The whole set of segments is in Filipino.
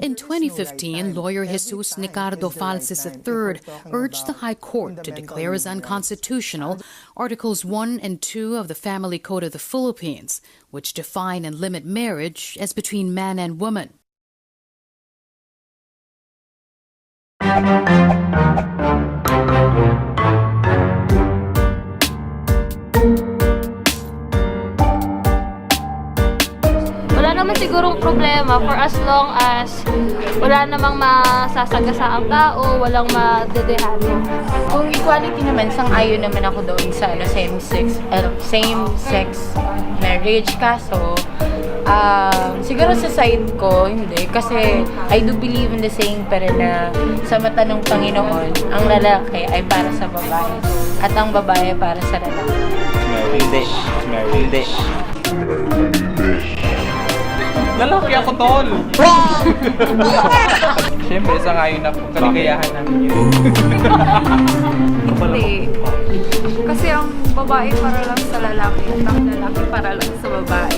In 2015, lawyer Jesus Nicardo Falces III urged the High Court to declare as unconstitutional Articles 1 and 2 of the Family Code of the Philippines, which define and limit marriage as between man and woman. Wala naman sigurong problema for as long as wala namang masasagasa ang tao, walang madedehado. Kung equality naman, sang-ayon naman ako doon sa same-sex marriage. Kaso, siguro sa side ko, hindi. Kasi I do believe in the saying pa rin na sa mata ng Panginoon, ang lalaki ay para sa babae at ang babae para sa lalaki. Hindi. Lalaki ako, tol! Siyempre, sang-ayon na po. Kaligayahan namin yun. Hindi. Kasi ang babae para lang sa lalaki at ang lalaki para lang sa babae.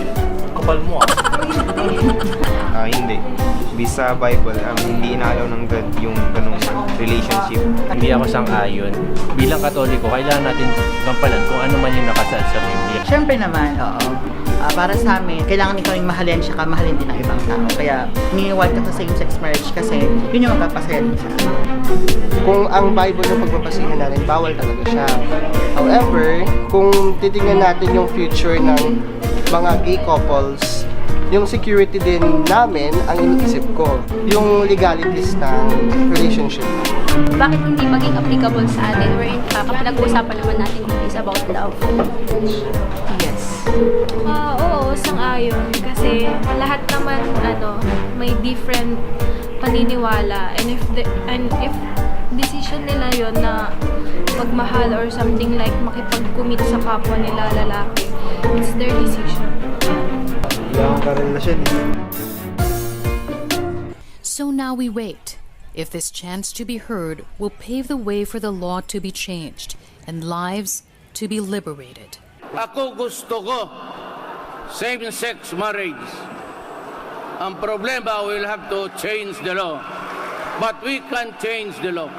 Kapal mo Hindi. Sa Bible, hindi inaalaw ng God yung ganung relationship. Hindi ako sang-ayon. Bilang Katoliko, kailangan natin gampanan kung ano man yung nakasaad sa Biblia. Siyempre naman, oo. Para sa amin, kailangan ikaw yung mahalin siya ka, mahalin din ang ibang tao. Kaya, niniwag ka sa same-sex marriage kasi yun yung magpapasaya din sa amin. Kung ang Bible yung pagbabasihan natin, bawal talaga siya. However, kung titingnan natin yung future ng mga gay couples, yung security din namin ang iniisip ko, yung legalities ng relationship. Bakit hindi maging applicable sa atin wherein pinag-uusapan naman natin is about love? Yes. Oo, sang-ayon. Kasi lahat naman, may different paniniwala. And if decision nila yon na magmahal or something like makipag-commit sa kapwa nila lalaki, it's their decision. So now we wait. If this chance to be heard will pave the way for the law to be changed and lives to be liberated. Ako gusto ko same-sex marriage. Ang problema, we'll have to change the law. But we can change the law.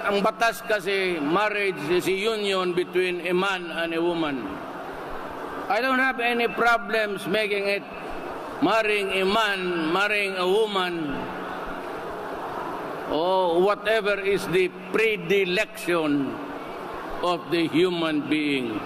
Ang batas kasi, marriage is a union between a man and a woman. I don't have any problems making it marrying a man, marrying a woman, or whatever is the predilection of the human being.